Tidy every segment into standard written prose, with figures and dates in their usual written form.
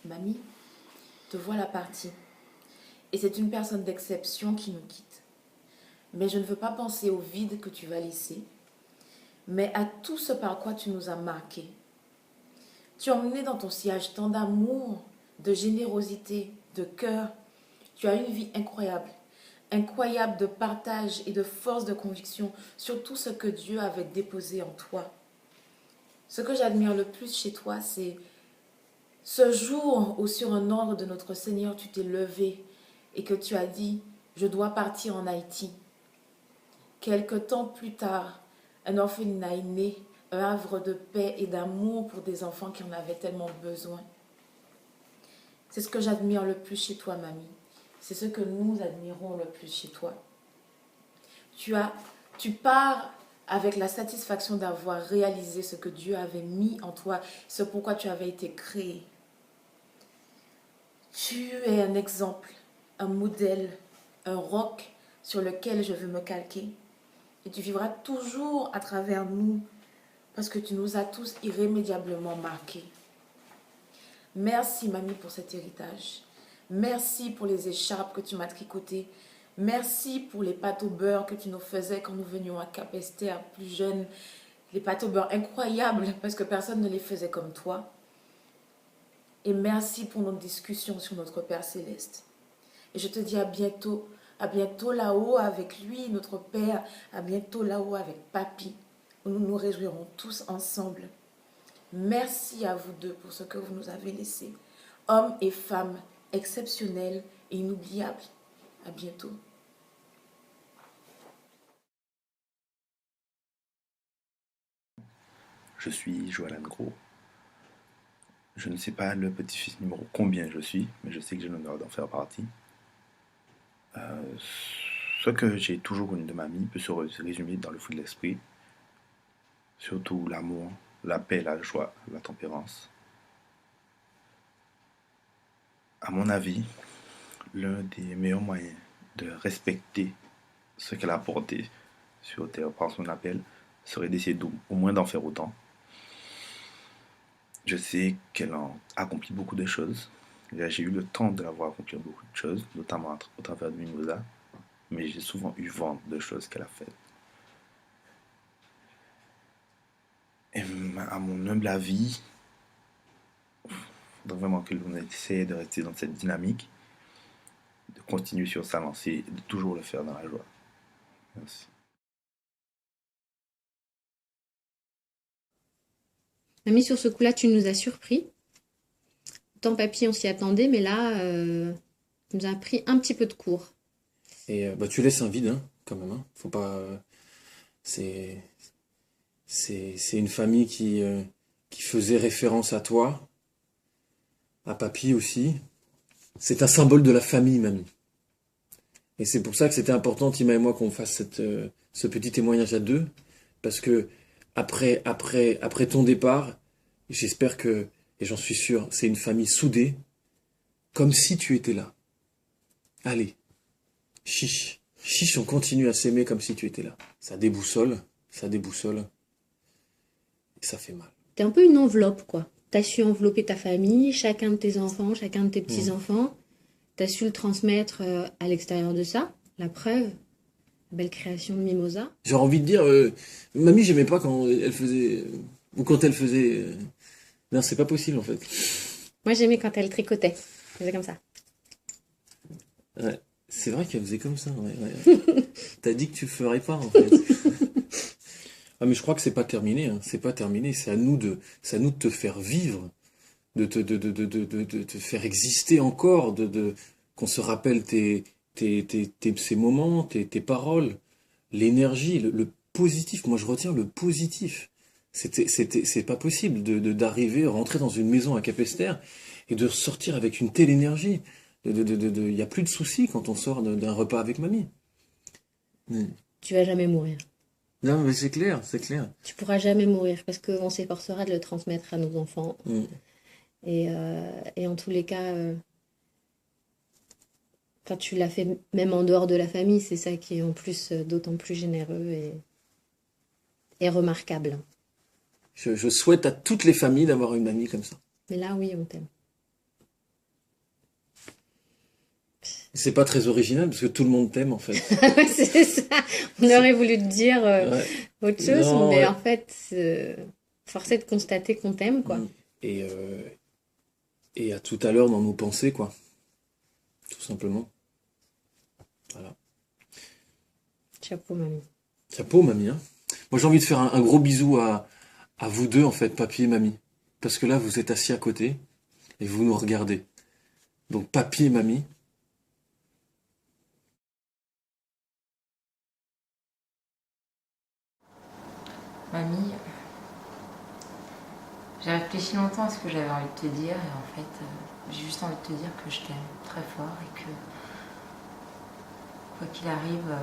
Mamie, te voilà partie. Et c'est une personne d'exception qui nous quitte. Mais je ne veux pas penser au vide que tu vas laisser, mais à tout ce par quoi tu nous as marqués. Tu as emmené dans ton sillage tant d'amour, de générosité, de cœur. Tu as une vie incroyable, incroyable de partage et de force de conviction sur tout ce que Dieu avait déposé en toi. Ce que j'admire le plus chez toi, c'est ce jour où sur un ordre de notre Seigneur, tu t'es levé et que tu as dit, je dois partir en Haïti. Quelque temps plus tard, un orphelinat est né, un havre de paix et d'amour pour des enfants qui en avaient tellement besoin. C'est ce que j'admire le plus chez toi, mamie. C'est ce que nous admirons le plus chez toi. Tu pars avec la satisfaction d'avoir réalisé ce que Dieu avait mis en toi, ce pourquoi tu avais été créé. Tu es un exemple, un modèle, un roc sur lequel je veux me calquer. Et tu vivras toujours à travers nous parce que tu nous as tous irrémédiablement marqués. Merci, mamie, pour cet héritage. Merci pour les écharpes que tu m'as tricotées. Merci pour les pâtes au beurre que tu nous faisais quand nous venions à Cap-Esther plus jeunes. Les pâtes au beurre incroyables parce que personne ne les faisait comme toi. Et merci pour nos discussions sur notre Père Céleste. Et je te dis à bientôt là-haut avec lui, notre Père, à bientôt là-haut avec Papy, où nous nous réjouirons tous ensemble. Merci à vous deux pour ce que vous nous avez laissé. Hommes et femmes exceptionnels et inoubliables. À bientôt. Je suis Joalan Gros. Je ne sais pas le petit-fils numéro combien je suis, mais je sais que j'ai l'honneur d'en faire partie. Ce que j'ai toujours connu de mamie peut se résumer dans le fruit de l'esprit, surtout l'amour, la paix, la joie, la tempérance. À mon avis, l'un des meilleurs moyens de respecter ce qu'elle a apporté sur Terre par son appel serait d'essayer au moins d'en faire autant. Je sais qu'elle a accompli beaucoup de choses. J'ai eu le temps de la voir accomplir beaucoup de choses, notamment au travers de Mimosa, mais j'ai souvent eu vent de choses qu'elle a faites. Et à mon humble avis, il faudrait vraiment que l'on essaie de rester dans cette dynamique, de continuer sur sa lancée et de toujours le faire dans la joie. Merci. Mamie, sur ce coup-là, tu nous as surpris. Tant papy, on s'y attendait, mais là, tu nous as pris un petit peu de court. Et tu laisses un vide, hein, quand même. Hein. Faut pas. C'est c'est une famille qui faisait référence à toi, à papy aussi. C'est un symbole de la famille, mamie. Et c'est pour ça que c'était important, Tima et moi, qu'on fasse ce petit témoignage à deux, parce que après ton départ, j'espère que, et j'en suis sûr, c'est une famille soudée, comme si tu étais là. Allez, chiche, chiche, on continue à s'aimer comme si tu étais là. Ça déboussole, et ça fait mal. T'es un peu une enveloppe, quoi. T'as su envelopper ta famille, chacun de tes enfants, chacun de tes petits-enfants. T'as su le transmettre à l'extérieur de ça. La preuve, belle création de Mimosa. J'aurais envie de dire, mamie, j'aimais pas quand elle faisait, ou quand elle faisait. Non, c'est pas possible en fait. Moi, j'aimais quand elle tricotait. Elle faisait comme ça. Ouais. C'est vrai qu'elle faisait comme ça, ouais. T'as dit que tu ferais pas en fait. Ah mais je crois que c'est pas terminé, hein. C'est pas terminé. C'est à nous de te faire vivre, de te faire exister encore, qu'on se rappelle ces moments, tes paroles, l'énergie, le positif. Moi, je retiens le positif. C'est pas possible d'arriver, rentrer dans une maison à Capesterre et de sortir avec une telle énergie. Il y a plus de soucis quand on sort d'un repas avec mamie. Tu vas jamais mourir. Non, mais c'est clair, c'est clair. Tu pourras jamais mourir parce qu'on s'efforcera de le transmettre à nos enfants. Et en tous les cas, quand tu l'as fait même en dehors de la famille, c'est ça qui est en plus d'autant plus généreux et remarquable. Je souhaite à toutes les familles d'avoir une mamie comme ça. Mais là, oui, on t'aime. C'est pas très original parce que tout le monde t'aime en fait. Ouais, c'est ça. On aurait voulu te dire Ouais. autre chose, Non, mais ouais. en fait, force est de constater qu'on t'aime, quoi. Et, euh, et à tout à l'heure dans nos pensées, quoi. Tout simplement. Voilà. Chapeau, mamie. Chapeau, mamie, hein. Moi, j'ai envie de faire un gros bisou à vous deux, en fait, papy et mamie. Parce que là, vous êtes assis à côté et vous nous regardez. Donc, papy et mamie. Mamie, j'ai réfléchi longtemps à ce que j'avais envie de te dire et en fait, j'ai juste envie de te dire que je t'aime très fort et que quoi qu'il arrive,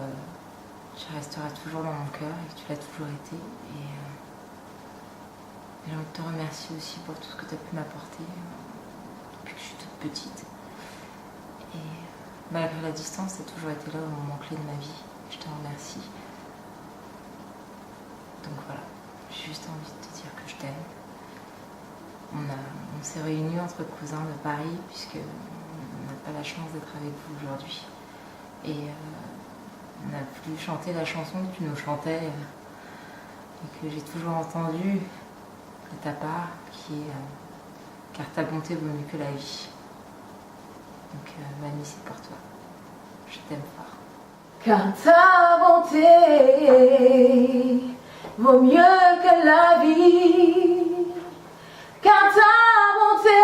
tu resteras toujours dans mon cœur et que tu l'as toujours été. Et j'ai envie de te remercier aussi pour tout ce que tu as pu m'apporter depuis que je suis toute petite. Et malgré la distance, tu as toujours été là au moment clé de ma vie. Je te remercie. Donc voilà, j'ai juste envie de te dire que je t'aime. On s'est réunis entre cousins de Paris puisque on n'a pas la chance d'être avec vous aujourd'hui. Et on a voulu chanter la chanson que tu nous chantais et que j'ai toujours entendue de ta part, qui est car ta bonté vaut mieux que la vie. Donc mamie, c'est pour toi. Je t'aime fort. Car ta bonté vaut mieux que la vie. Car ta bonté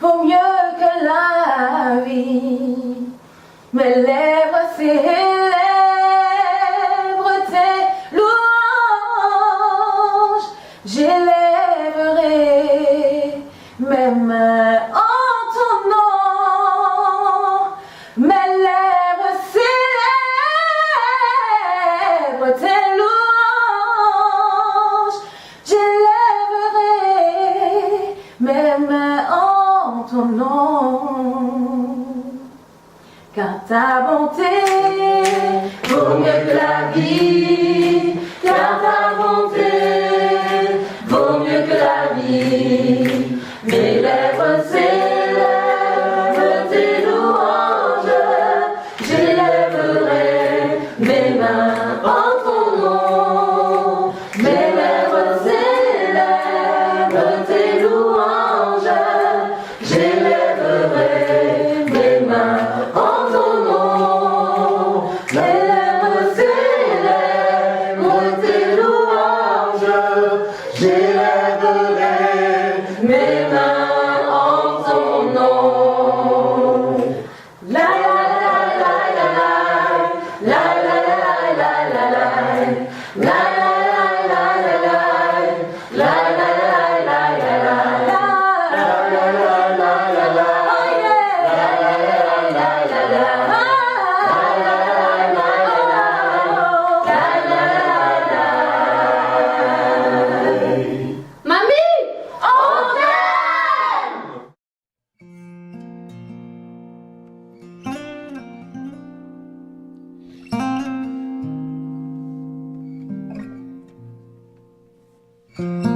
vaut mieux que la vie. Mes lèvres célèbrent tes louanges. J'élèverai mes mains en ton nom. Mes lèvres célèbrent tes louanges. J'élèverai mes mains en ton nom. Car ta bonté vaut mieux que la vie. Car ta bonté vaut mieux que la vie. Mes lèvres célèbrent tes louanges. J'élèverai mes mains en ton nom. Mes lèvres célèbrent tes louanges. J'élèverai mes mains en ton nom. Mes lèvres célèbrent tes louanges. J'élèverai mes mains en ton nom. La la la la la la la la la la la Mamie, on t'aime!